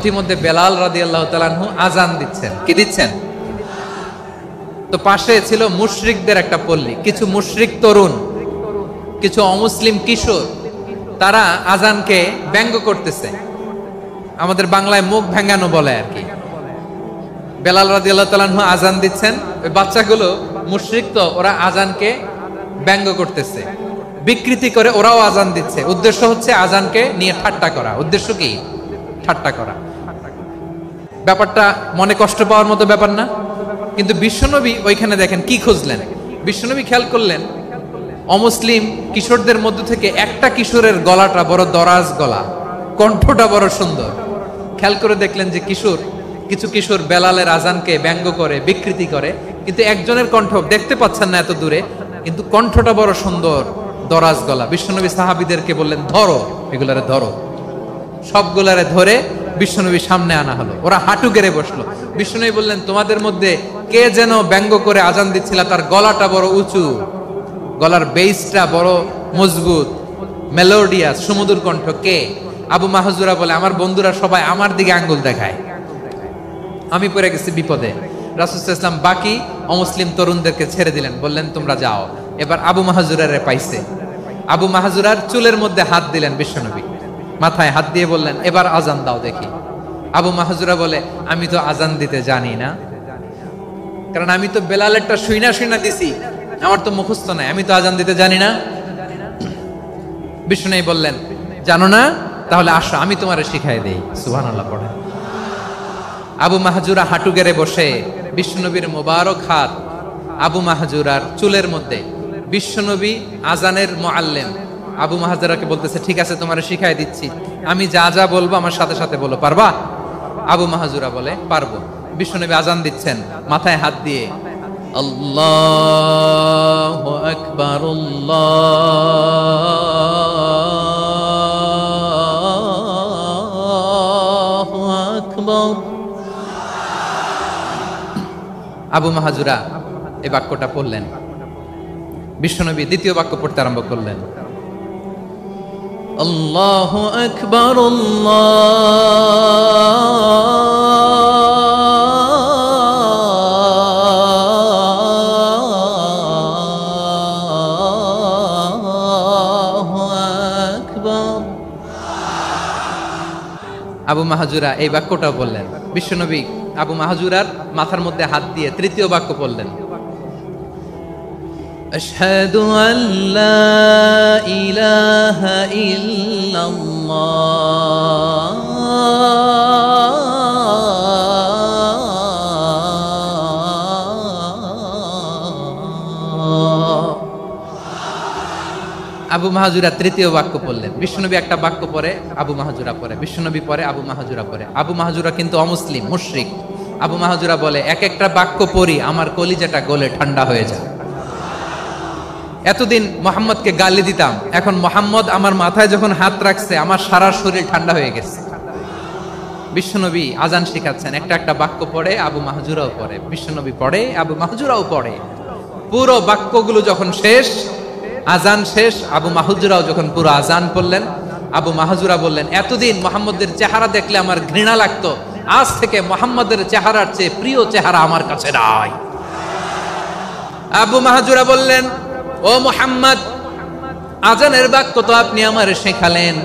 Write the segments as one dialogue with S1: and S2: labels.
S1: পথিমধ্যে বেলাল রাদিয়াল্লাহু তাআলা আনহু আজান দিচ্ছেন। কি দিচ্ছেন? তো পাশে ছিল মুশরিকদের একটা পল্লী, কিছু মুশরিক তরুণ, কিছু অমুসলিম কিশোর, তারা আজানকে ব্যঙ্গ করতেছে। আমাদের বাংলায় মুখ ভেঙ্গানো বলে আর কি। বেলাল রাদিয়াল্লাহু তাআলা আনহু আজান দিচ্ছেন, ওই বাচ্চাগুলো মুশরিক, তো ওরা আজানকে ব্যঙ্গ করতেছে, বিকৃতি করে ওরাও আজান দিচ্ছে। উদ্দেশ্য হচ্ছে আজানকে নিয়ে ঠাট্টা করা। উদ্দেশ্য কি? ঠাট্টা করা। ব্যাপারটা মনে কষ্ট পাওয়ার মতো ব্যাপার না? কিন্তু বিশ্বনবী ওইখানে দেখেন কি খুঁজলেন। বিশ্বনবী খেয়াল করলেন অমুসলিম কিশোরদের মধ্য থেকে একটা কিশোরের গলাটা বড় দরাজ গলা, কণ্ঠটা বড় সুন্দর। খেয়াল করে দেখলেন যে কিছু কিশোর বেলালের আজানকে ব্যঙ্গ করে, বিকৃতি করে, কিন্তু একজনের কণ্ঠ দেখতে পাচ্ছেন না এত দূরে, কিন্তু কণ্ঠটা বড় সুন্দর, দরাজ গলা। বিশ্বনবী সাহাবীদেরকে বললেন, ধরো এগুলারে, ধরো। সবগুলারে ধরে বিশ্বনবীর সামনে আনা হলো। ওরা হাঁটু গেড়ে বসলো। বিশ্বনবী বললেন, তোমাদের মধ্যে কে যেন ব্যঙ্গ করে আজান দিচ্ছিল, তার গলাটা বড় উঁচু, গলার বেসটা বড় মজবুত, মেলোডিয়াস, সুমধুর কণ্ঠ। কে? আবু মাহজুরা বলে, আমার বন্ধুরা সবাই আমার দিকে আঙ্গুল দেখায়, আমি পড়ে গেছি বিপদে। রাসূল সাল্লাল্লাহু আলাইহি ওয়াসাল্লাম বাকি অমুসলিম তরুণদেরকে ছেড়ে দিলেন, বললেন তোমরা যাও। এবার আবু মাহজুরারে পাইছে। আবু মাহজুরার চুলের মধ্যে হাত দিলেন বিশ্বনবী, মাথায় হাত দিয়ে বললেন, এবার আজান দাও দেখি। আবু মাহজুরা বলে, আমি তো আজান দিতে জানি না, কারণ আমি তো বেলালেরটা শুইনা দিছি, আমার তো মুখস্থ নাই, আমি তো আজান দিতে জানি না। বিশ্বনবী বললেন, জানো না? তাহলে আসো, আমি তোমারে শিখাই দেই। সুবহানাল্লাহ পড়ে। আবু মাহজুরা হাঁটু গেড়ে বসে, বিশ্বনবীর মোবারক হাত আবু মাহজুরার চুলের মধ্যে। বিশ্বনবী আজানের মুআল্লিম আবু মাহজুরাকে বলতেছে, ঠিক আছে তোমারে শিখাই দিচ্ছি, আমি যা যা বলবো আমার সাথে সাথে বলো, পারবা? আবু মাহজুরা বলে, পারবো। বিশ্বনবী আজান দিচ্ছেন মাথায় হাত দিয়ে, আল্লাহু আকবার, আল্লাহু আকবার। আবু মাহজুরা এই বাক্যটা পড়লেন। বিশ্বনবী দ্বিতীয় বাক্য পড়তে আরম্ভ করলেন, আল্লাহু আকবার, আল্লাহু আকবার। আবু মাহজুরা এই বাক্যটাও বললেন। বিশ্বনবী আবু মাহজুরার মাথার মধ্যে হাত দিয়ে তৃতীয় বাক্য বললেন, আশহাদু আল্লা ইলাহা ইল্লাল্লাহ, আবু মাহজুরা তৃতীয় বাক্য পড়লেন। বিশ্বনবী একটা বাক্য পরে আবু মাহজুরা পড়ে, বিশ্বনবী পরে আবু মাহজুরা পড়ে। আবু মাহজুরা কিন্তু অমুসলিম, মুশরিক। আবু মাহজুরা বলে, এক একটা বাক্য পড়ি আমার কলিজাটা গলে ঠান্ডা হয়ে যায়। এতদিন মোহাম্মদকে গালি দিতাম, এখন মোহাম্মদ আমার মাথায় যখন হাত রাখছে আমার সারা শরীর ঠান্ডা হয়ে গেছে। বিশ্বনবী আজান শিখাচ্ছেন, একটা একটা বাক্য পড়ে আবু মাহজুরাও পড়ে, বিশ্বনবী পড়ে, আবু মাহজুরাও পড়ে। পুরো বাক্যগুলো যখন শেষ, আজান শেষ, আবু মাহজুরাও যখন পুরো আজান পড়লেন, আবু মাহজুরা বললেন, এতদিন মোহাম্মদের চেহারা দেখলে আমার ঘৃণা লাগতো, আজ থেকে মোহাম্মদের চেহারার চেয়ে প্রিয় চেহারা আমার কাছে নাই। আবু মাহজুরা বললেন, ও মুহাম্মদ, আজানের বাক্য তো আপনি আমারে শেখালেন,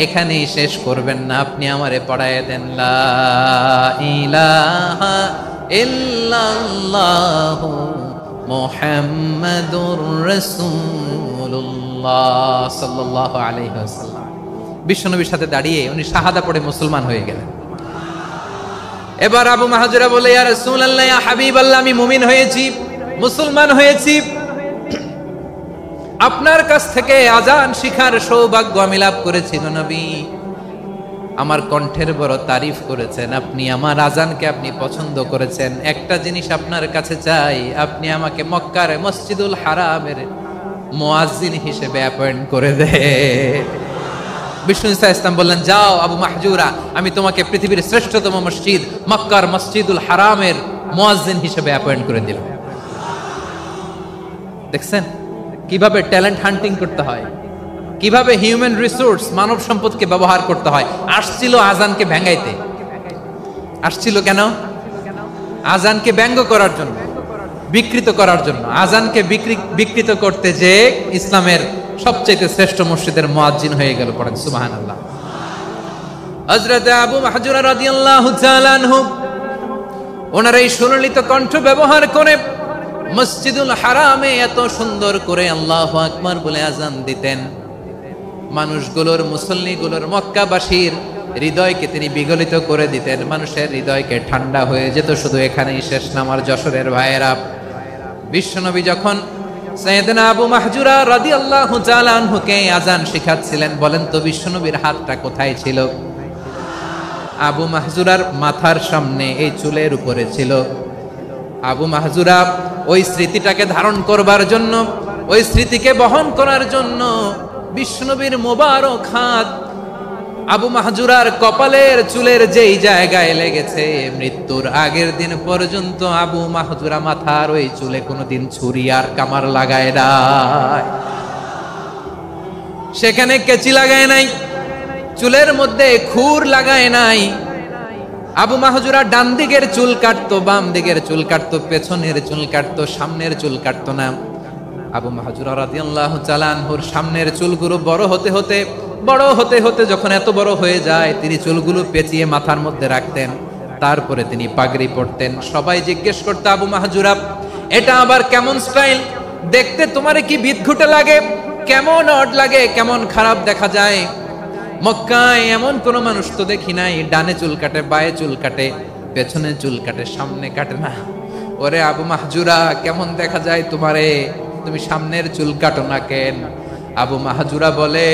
S1: এখানেই শেষ করবেন না, আপনি আমারে পড়ায় দেন, লা ইলাহা ইল্লাল্লাহু মুহাম্মাদুর রাসূলুল্লাহ সাল্লাল্লাহু আলাইহি ওয়াসাল্লাম। বিশ্বনবীর সাথে দাঁড়িয়ে উনি শাহাদা পড়ে মুসলমান হয়ে গেলেন। এবার আবু মাহজুরা বলে, ইয়া রাসূলুল্লাহ, ইয়া হাবিবাল্লাহ, আমি মুমিন হয়েছি, মুসলমান হয়েছি, আপনার কাছ থেকে আজান শিখার সৌভাগ্য আমি লাভ করেছি গো নবী। আমার কণ্ঠের বড় তারিফ করেছেন আপনি, আমার আজানকে আপনি পছন্দ করেছেন। একটা জিনিস আপনার কাছে চাই, আপনি আমাকে মক্কার মসজিদুল হারামের মুয়াজ্জিন হিসেবে অ্যাপয়েন্ট করে দে। বিষ্ণু ইসলাম বললেন, যাও আবু মাহজুরা, আমি তোমাকে পৃথিবীর শ্রেষ্ঠতম মসজিদ মক্কার মসজিদুল হারামের মুয়াজ্জিন হিসেবে অ্যাপয়েন্ট করে দিলাম। দেখছেন কিভাবে ট্যালেন্ট হান্টিং করতে হয়, কিভাবে হিউম্যান রিসোর্স মানব সম্পদকে ব্যবহার করতে হয়। আসছিল আজানকে ভেঙাইতে, আসছিল কেন? আজানকে ব্যঙ্গ করার জন্য, বিকৃত করার জন্য। আজানকে বিকৃত করতে যে ইসলামের সবচেয়ে শ্রেষ্ঠ মসজিদের মুয়াজ্জিন হয়ে গেল। পড়েন সুবহানাল্লাহ। হযরত আবু মাহজুরা রাদিয়াল্লাহু তাআলা আনহু ওনার এই সুললিত কণ্ঠ ব্যবহার করে মসজিদুল হারামে এত সুন্দর করে আল্লাহু আকবার বলে আজান দিতেন, মানুষগুলোর, মুসল্লিগুলোর, মক্কাবাসীর হৃদয়কে তিনি বিগলিত করে দিতেন। মানুষের হৃদয়কে ঠান্ডা হয়ে যেত। শুধু এখানেই শেষ না আমার যশোরের ভাইয়েরা। বিশ্বনবী যখন সাইয়েদনা আবু মাহজুরা রাদিয়াল্লাহু তাআলা আনহুকে আজান শিখাচ্ছিলেন, বলেন তো বিশ্বনবীর হাতটা কোথায় ছিল? আবু মাহজুরার মাথার সামনে, এই চুলের উপরে ছিল। আবু মাহজুরা ওই স্মৃতিটাকে ধারণ করবার জন্য, ওই স্মৃতিকে বহন করার জন্য বিশ্বনবীর মোবারক হাত আবু মাহজুরার কপালের চুলের যেই জায়গায় লেগেছে, মৃত্যুর আগের দিন পর্যন্ত আবু মাহজুরা মাথার ওই চুলে কোনোদিন ছুরি আর কামার লাগায় নাই, সেখানে কেচি লাগায় নাই, চুলের মধ্যে খুর লাগায় নাই। আবু মাহজুরা ডান দিকের চুল কাটতো, বাম দিকের চুল কাটতো, পেছনের চুল কাটতো, সামনের চুল কাটতো না। আবু মাহজুরা রাদিয়াল্লাহু তাআলা আনহুর সামনের চুলগুলো বড় হতে হতে যখন এত বড় হয়ে যায়, তিনি চুলগুলো পেঁচিয়ে মাথার মধ্যে রাখতেন। তারপরে তিনি পাগড়ি পরতেন। সবাই জিজ্ঞেস করতো, আবু মাহজুরা এটা আবার কেমন স্টাইল? দেখতে তোমারে কি বিদঘুটে লাগে? কেমন অড লাগে? কেমন খারাপ দেখা যায়? মক্কায় এমন কোন মানুষ তো দেখি নাই, ডানে চুল কাটে, বায়ে চুল কাটে, পেছনে চুল কাটে, সামনে কাটে না। ওরে আবু মাহজুরা, কেমন দেখা যায় তোমারে? তুমি সামনের চুল কাটো না কেন? আবু মাহজুরা বলে,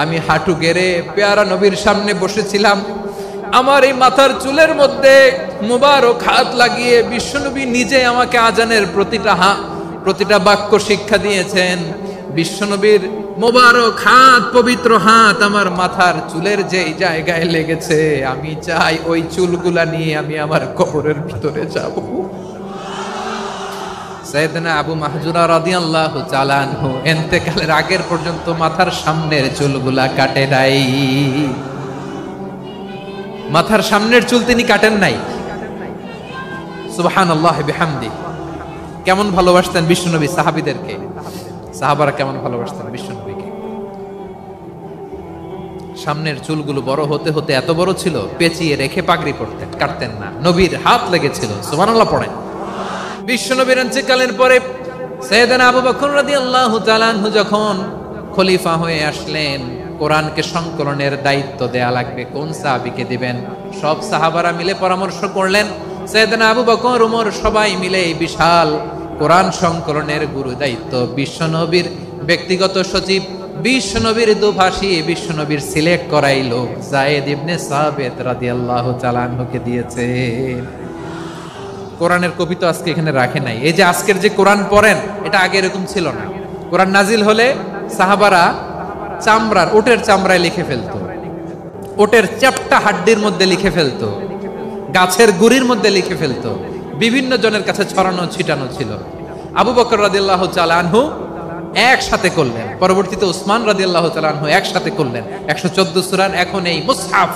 S1: আমি হাঁটু গেড়ে পেয়ারা নবীর সামনে বসেছিলাম, আমার এই মাথার চুলের মধ্যে মুবারক হাত লাগিয়ে বিশ্বনবী নিজে আমাকে আজানের প্রতিটা বাক্য শিক্ষা দিয়েছেন। বিশ্বনবীর মোবারক হাত, পবিত্র হাত আমার মাথার চুলের যেই জায়গায় লেগেছে, আমি চাই ওই চুলগুলা নিয়ে আমি আমার কবরের ভিতরে যাব। সাইয়েদনা আবু মাহজুরা রাদিয়াল্লাহু তাআলা আনহু ইন্তেকালের আগের পর্যন্ত মাথার সামনের চুলগুলা কাটে নাই। মাথার সামনের চুল তিনি কাটেন নাই। সুবহানাল্লাহ বিহামদি। কেমন ভালোবাসতেন বিশ্বনবী সাহাবীদেরকে, সাহাবারা কেমন ভালোবাসতেন বিশ্বনবীকে। সামনের চুলগুলো বড় হতে হতে এত বড় ছিল, পেঁচিয়ে রেখে পাগড়ি পরতেন, কাটতেন না। নবীর হাত লেগেছিল। সুবহানাল্লাহ পড়েন। বিশ্বনবীর ইন্তেকালের পরে সাইয়েদনা আবু বকর রাদিয়াল্লাহু তাআলা আনহু যখন খলিফা হয়ে আসলেন, কোরআনকে সংকলনের দায়িত্ব দেয়া লাগবে, কোন সাহাবীকে দিবেন? সব সাহাবারা মিলে পরামর্শ করলেন। সাইয়েদনা আবু বকর, ওমর সবাই মিলে এই বিশাল কোরআন সংকলনের গুরু দায়িত্ব বিশ্বনবীর ব্যক্তিগত সচিব, বিশ্বনবীর দুভাষী, বিশ্বনবীর সিলেক্ট করাই লোক যায়েদ ইবনে সাবিত রাদিয়াল্লাহু তাআলা আনহুকে দিয়েছে। কোরআনের কপি তো আজকে এখানে রাখে নাই। এই যে আজকের যে কোরআন পড়েন, এটা আগে এরকম ছিল না। কোরআন নাজিল হলে সাহাবারা চামড়ার, ওটের চামড়ায় লিখে ফেলতো, ওটের চ্যাপ্টা হাড্ডির মধ্যে লিখে ফেলতো, গাছের গুড়ির মধ্যে লিখে ফেলতো। বিভিন্ন জনের কাছে ছড়ানো ছিটানো ছিল। আবু বকর রাদিয়াল্লাহু তাআলা আনহু একসাথে করলেন, পরবর্তীতে উসমান রাদিয়াল্লাহু তাআলা আনহু একসাথে করলেন 114 সূরার। এখন এই মুসহাফ,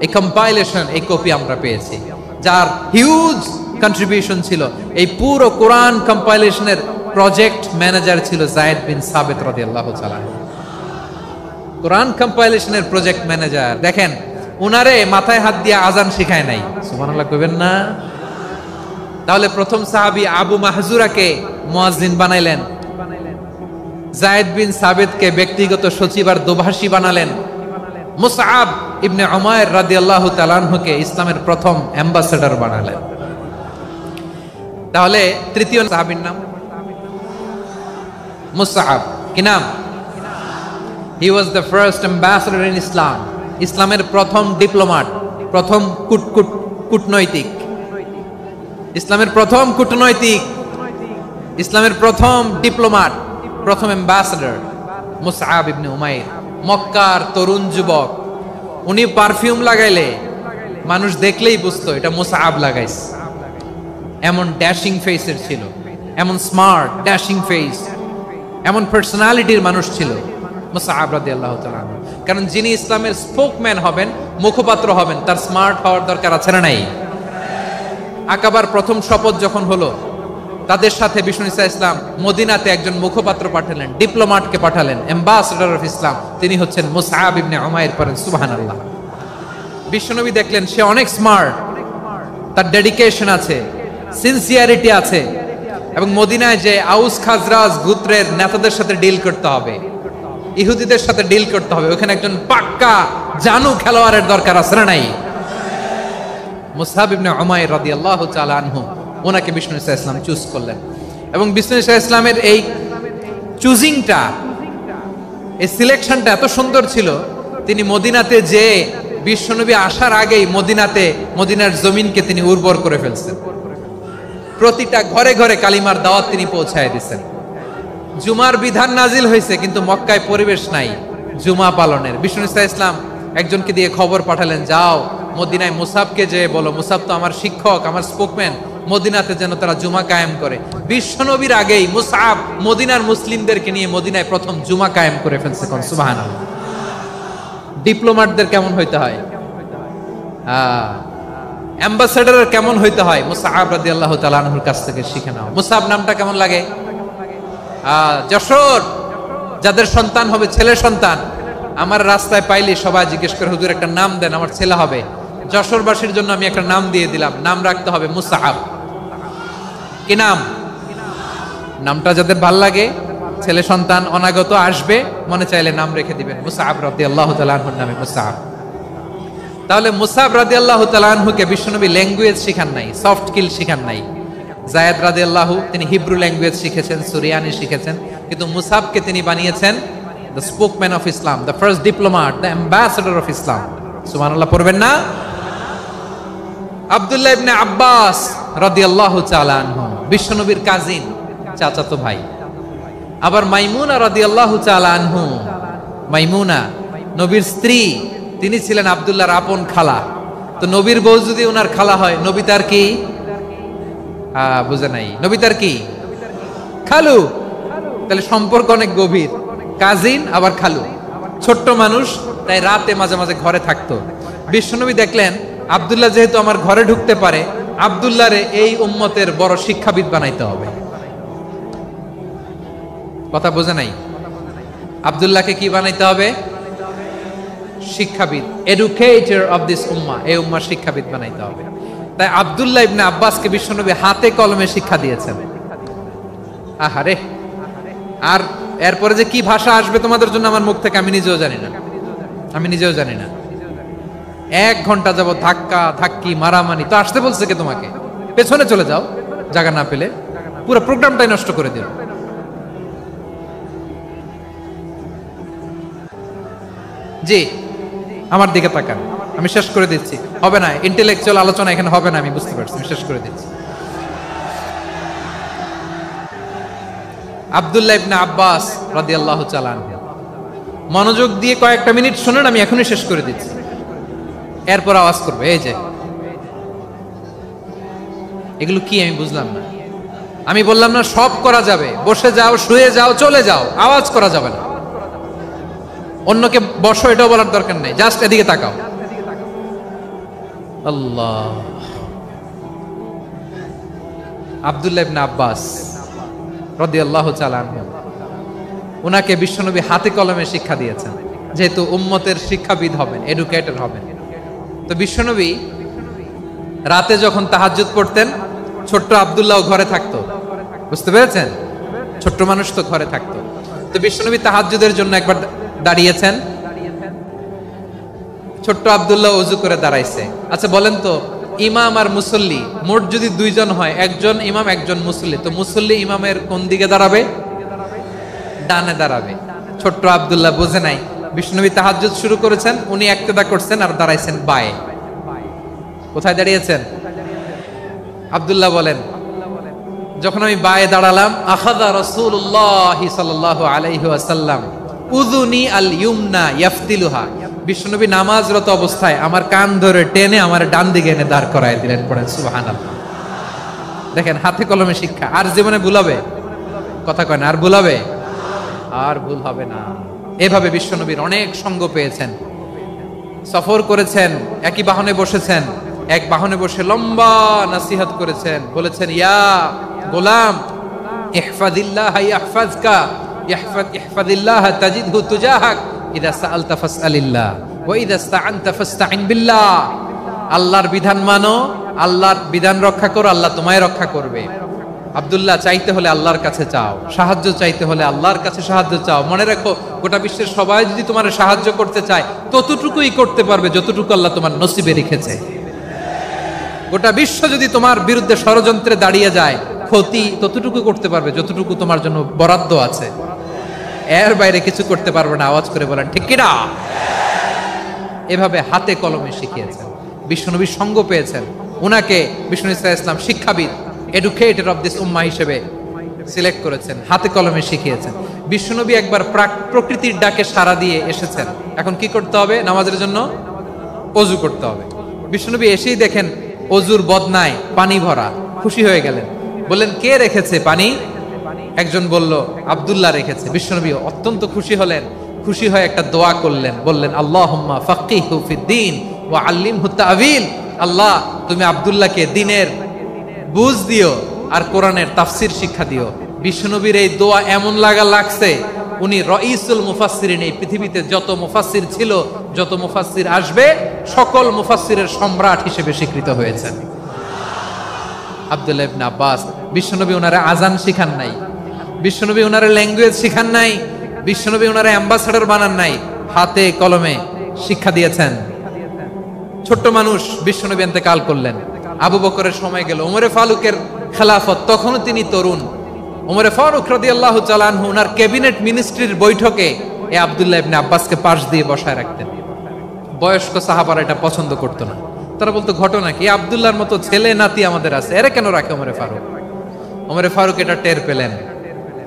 S1: এই কম্পাইলেশন, এই কপি আমরা পেয়েছি, যার হিউজ কন্ট্রিবিউশন ছিল। এই পুরো কোরআন কম্পাইলেশনের প্রজেক্ট ম্যানেজার ছিল যায়েদ বিন সাবিত রাদিয়াল্লাহু তাআলা। কোরআন কম্পাইলেশনের প্রজেক্ট ম্যানেজার। দেখেন, উনারে মাথায় হাত দিয়ে আজান শিখায় নাই। সুবহানাল্লাহ কইবেন না? তাহলে প্রথম সাহাবী আবু মাহজুরাকে মুয়াজ্জিন বানাইলেন, যায়েদ বিন সাবিতকে ব্যক্তিগত সচিব আর দোভাষী বানালেন, মুসআব ইবনে উমাইর রাদিয়াল্লাহু তাআলা আনহুকে ইসলামের প্রথম অ্যাম্বাসেডর বানালেন। তাহলে তৃতীয় সাহাবীর নাম মুসআব। কি নাম? He was the first ambassador in Islam. ইসলামের প্রথম ডিপ্লোম্যাট, প্রথম কূটনৈতিক, ইসলামের প্রথম কূটনৈতিক, ইসলামের প্রথম ডিপ্লোম্যাট, প্রথম অ্যাম্বাসেডর মুসআব ইবনে উমাইর। মক্কার তরুণ যুবক, উনি পারফিউম লাগাইলে মানুষ দেখলেই বুঝতো এটা মুসআব লাগাইছে। এমন ড্যাশিং ফেসের ছিল, এমন স্মার্ট ড্যাশিং ফেস, এমন পার্সোনালিটির মানুষ ছিল মুসআব রাদিয়াল্লাহু তাআলা। কারণ যিনি ইসলামের স্পোকম্যান হবেন, মুখপাত্র হবেন, তার স্মার্ট হওয়ার দরকার আছে না নাই? আকাবার প্রথম শপথ যখন হলো, তাদের সাথে বিষ্ণু ঈসা ইসলাম মদিনাতে একজন মুখপাত্র পাঠালেন, ডিপ্লোম্যাটকে পাঠালেন, অ্যাম্বাসেডর অফ ইসলাম। তিনি হচ্ছেন মুসআব ইবনে উমাইর। পড়েন সুবহানাল্লাহ। বিশ্বনবী দেখলেন সে অনেক স্মার্ট, তার ডেডিকেশন আছে, সিনসিয়ারিটি আছে, এবং মদিনায় যে আউস খাজরাজ গোত্রের নেতাদের সাথে ডিল করতে হবে, ইহুদিদের সাথে ডিল করতে হবে, ওখানে একজন পাক্কা জানু খেলোয়াড়ের দরকার আছে না নাই? মুসআব ইবনে উমাইর রাদিয়াল্লাহু তাআলা আনহু, ওনাকে বিষ্ণু ঈসা ইসলাম চুজ করলেন। এবং বিষ্ণু ঈসা ইসলামের এই চুজিংটা, এই সিলেকশনটা এত সুন্দর ছিল, তিনি মদিনাতে যে বিশ্বনবী আসার আগেই মদিনার জমিনকে তিনি উর্বর করে ফেলছেন। প্রতিটা ঘরে ঘরে কালিমার দাওয়াত তিনি পৌঁছায় দিচ্ছেন। জুমার বিধান নাজিল হয়েছে, কিন্তু মক্কায় পরিবেশ নাই জুমা পালনের। বিষ্ণু ঈসা ইসলাম একজনকে দিয়ে খবর পাঠালেন, যাও মদিনায় মুসাবকে যে বলো, মুসাব তো আমার শিক্ষক, আমার স্পোকম্যান, মদিনাতে যেন তারা জুমা কায়েম করে। বিশ্বনবীর আগেই মুসাব মদিনার মুসলিমদেরকে নিয়ে মদিনায় প্রথম জুমা কায়েম করে ফেলছে। কোন সুবহানাল্লাহ। ডিপ্লোম্যাটদের কেমন হইতে হয়, অ্যাম্বাসেডরের কেমন হইতে হয়, মুসআব রাদিয়াল্লাহু তাআলা আনহুর কাছ থেকে শিখে নাও। মুসআব নামটা কেমন লাগে? যশোর যাদের সন্তান হবে, ছেলে সন্তান, আমার রাস্তায় পাইলে সবাই জিজ্ঞেস করে, হুজুর একটা নাম দেন, আমার ছেলে হবে। যশোরবাসীর জন্য আমি একটা নাম দিয়ে দিলাম, নাম রাখতে হবে মুসআব। কি নাম? নামটা যাদের ভাল লাগে, ছেলে সন্তান অনাগত আসবে, মনে চাইলে নাম রেখে দিবেন মুসআব রাদিয়াল্লাহু তাআলা আনহুর নামে মুসআব। তাহলে মুসআব রাদিয়াল্লাহু তাআলা আনহুকে বিশ্বনবী ল্যাঙ্গুয়েজ শিখান নাই, সফট স্কিল শিখান নাই। যায়েদ রাদিয়াল্লাহু, তিনি হিব্রু ল্যাঙ্গুয়েজ শিখেছেন, সুরিয়ানি শিখেছেন, কিন্তু মুসআবকে তিনি বানিয়েছেন the spokesman of Islam, the first diplomat, the ambassador of Islam. সুবহানাল্লাহ পড়বেন না? আব্দুল্লাহ ইবনে আব্বাস রাদিয়াল্লাহু তাআলা আনহু, বিশ্বনবীর কাজিন, চাচাতো ভাই। আবার মাইমুনা রাদিয়াল্লাহু তাআলা আনহু, মাইমুনা নবীর স্ত্রী, তিনি ছিলেন আব্দুল্লাহর আপন খালা। তো নবীর বউ যদি ওনার খালা হয়, নবী তার কি? বুঝে নাই, নবী তার কি? খালু। তাহলে সম্পর্ক অনেক গভীর, কাজিন আবার খালু। ছোট্ট মানুষ, তাই রাতে মাঝে মাঝে ঘরে থাকতো। বিশ্বনবী দেখলেন আব্দুল্লাহ যেহেতু আমার ঘরে ঢুকতে পারে, আব্দুল্লাহরে এই উম্মতের বড় শিক্ষাবিদ বানাইতে হবে। কথা বোঝে নাই? আব্দুল্লাহকে কি বানাইতে হবে? শিক্ষাবিদ, এডুকেটর অফ দিস উম্মাহ, এই উম্মার শিক্ষাবিদ বানাইতে হবে। তাই আব্দুল্লাহ ইবনে আব্বাসকে বিশ্বনবী হাতে কলমে শিক্ষা দিয়েছেন। আহারে, আর এরপরে যে কি ভাষা আসবে তোমাদের জন্য আমার মুখ থেকে আমি নিজেও জানি না। 1 ঘন্টা যাবত ধাক্কা ধাক্কি মারামারি। তো আসতে বলছে কে তোমাকে? পেছনে চলে যাও, জায়গা না পেলে। পুরো প্রোগ্রামটাই নষ্ট করে দিল। জি, আমার দিকে তাকান, আমি শেষ করে দিচ্ছি। হবে না, ইন্টেলেকচুয়াল আলোচনা এখানে হবে না, আমি বুঝতে পারছি, আমি শেষ করে দিচ্ছি। আব্দুল্লাহ ইবনে আব্বাস রাদিয়াল্লাহু তাআলা আনহু, মনোযোগ দিয়ে কয়েকটা মিনিট শুনুন, আমি এখনই শেষ করে দিচ্ছি। এরপর আওয়াজ করবে, এই যে এগুলো কি আমি বুঝলাম না। আমি বললাম না সব করা যাবে, বসে যাও, শুয়ে যাও, চলে যাও, আওয়াজ করা যাবে না। অন্যকে বসো এটাও বলার দরকার নেই, জাস্ট এদিকে তাকাও। আল্লাহ। আব্দুল্লাহ ইবনে আব্বাস রাদিয়াল্লাহু তাআলা আনহু, ওনাকে বিশ্বনবী হাতে কলমে শিক্ষা দিয়েছেন, যেহেতু উম্মতের শিক্ষাবিদ হবেন, এডুকেটর হবেন। তো বিশ্বনবী রাতে যখন তাহাজ্জুদ পড়তেন, ছোট্ট আব্দুল্লাহ ঘরে থাকতো। বুঝতে পেরেছেন? ছোট্ট মানুষ তো ঘরে থাকতো। তো বিশ্বনবী তাহাজ্জুদের জন্য একবার দাঁড়িয়েছেন, ছোট্ট আব্দুল্লাহ ওযু করে দাঁড়াইছে। আচ্ছা বলেন তো, ইমাম আর মুসল্লি মোট যদি 2 জন হয়, একজন ইমাম একজন মুসল্লি, তো মুসল্লি ইমামের কোন দিকে দাঁড়াবে? ডানে দাঁড়াবে। ছোট্ট আব্দুল্লাহ বোঝে নাই, বিশ্বনবী তাহাজ্জুদ শুরু করেছেন, উনি ইক্তেদা করছেন আর দাঁড়াইছেন বায়ে। কোথায় দাঁড়িয়েছেন? আব্দুল্লাহ বলেন, যখন আমি বায়ে দাঁড়ালাম, আখাযা রাসূলুল্লাহ সাল্লাল্লাহু আলাইহি ওয়াসাল্লাম উযুনি আল ইউমনা ইয়াফতিলুহা, বিশ্বনবী নামাজরত অবস্থায় আমার কান ধরে টেনে আমার ডান দিকে এনে দাঁড় করায় দিলেন। পড়েন সুবহানাল্লাহ। দেখেন, হাতে কলমে শিক্ষা। আর জীবনে ভুল হবে? কথা কয় না, আর ভুল হবে? আর ভুল হবে না। এভাবে বিশ্বনবীর অনেক সঙ্গ পেয়েছেন। সফর করেছেন, একই বাহনে বসেছেন, এক বাহনে বসে লম্বা নাসিহত করেছেন, বলেছেন ইয়া গোলাম ইহফাদিল্লাহ ইয়াহফাজকা ইহফাদিল্লাহ তাজিদহু তুজাহাক ইযা সাআলতা ফাসআলিল্লাহ ওয়া ইযা ইসতাআনতা ফাসতাইন বিল্লাহ। আল্লাহর বিধান মানো, আল্লাহর বিধান রক্ষা করো, আল্লাহ তোমায় রক্ষা করবে। আব্দুল্লাহ, চাইতে হলে আল্লাহর কাছে চাও, সাহায্য চাইতে হলে আল্লাহর কাছে সাহায্য চাও। মনে রাখো, গোটা বিশ্বের সবাই যদি তোমার সাহায্য করতে চায় ততটুকুই করতে পারবে যতটুকু আল্লাহ তোমার নসিবে রেখেছে। গোটা বিশ্ব যদি তোমার বিরুদ্ধে ষড়যন্ত্রে দাঁড়িয়ে যায়, ক্ষতি ততটুকু করতে পারবে যতটুকু তোমার জন্য বরাদ্দ আছে, এর বাইরে কিছু করতে পারবে না। আওয়াজ করে বলেন ঠিক কিনা? এভাবে হাতে কলমে শিখিয়েছেন, বিশ্বনবীর সঙ্গ পেয়েছেন। উনাকে বিষ্ণু ইসলাম শিক্ষাবিদ, এডুকেটর অফ দিস উম্মাহ হিসেবে সিলেক্ট করেছেন, হাতে কলমে শিখিয়েছেন। বিশ্বনবী একবার প্রকৃতির ডাকে সাড়া দিয়ে এসেছেন, এখন কি করতে হবে? নামাজের জন্য ওযু করতে হবে। বিশ্বনবী এসেই দেখেন ওযুর বদনায় পানি ভরা, খুশি হয়ে গেলেন, বললেন কে রেখেছে পানি? একজন বলল আব্দুল্লাহ রেখেছে। বিশ্বনবী অত্যন্ত খুশি হলেন, খুশি হয়ে একটা দোয়া করলেন, বললেন আল্লাহুম্মা ফাক্কিহু ফিদ্দীন ওয়া আল্লিমহু তা'ওয়ীল। আল্লাহ, তুমি আব্দুল্লাহকে দ্বীনের বুঝ দিও আর কোরআনের তাফসীর শিক্ষা দিও। বিশ্বনবীর এই দোয়া এমন লাগছে, উনি রাইসুল মুফাসসিরিন, এই পৃথিবীতে যত মুফাসসির ছিল, যত মুফাসসির আসবে, সকল মুফাসসিরের সম্রাট হিসেবে স্বীকৃত হয়েছেন। আব্দুল্লাহ ইবনে আব্বাস, বিশ্বনবী ওনারে আজান শিখান নাই, বিশ্বনবী ওনারে ল্যাঙ্গুয়েজ শিখান নাই, বিশ্বনবী ওনারে অ্যাম্বাসাডর বানান নাই, হাতে কলমে শিক্ষা দিয়েছেন। ছোট্ট মানুষ, বিশ্বনবী ইন্তেকাল করলেন, আবু বকরের সময় গেল, ওমরে ফারুকের খেলাফত, তখনও তিনি তরুণ। ওমরে ফারুক রাদিয়াল্লাহু তাআলা আনহু ওনার ক্যাবিনেট মিনিস্ট্রির বৈঠকে এই আব্দুল্লাহ ইবনে আব্বাসকে পাশ দিয়ে বসায় রাখতেন। বয়স্ক সাহাবারা এটা পছন্দ করতো না, তারা বলতো ঘটনা কি, আব্দুল্লাহর মতো ছেলে নাতি আমাদের আছে, এরা কেন রাখে ওমরে ফারুক? ওমরে ফারুক এটা টের পেলেন,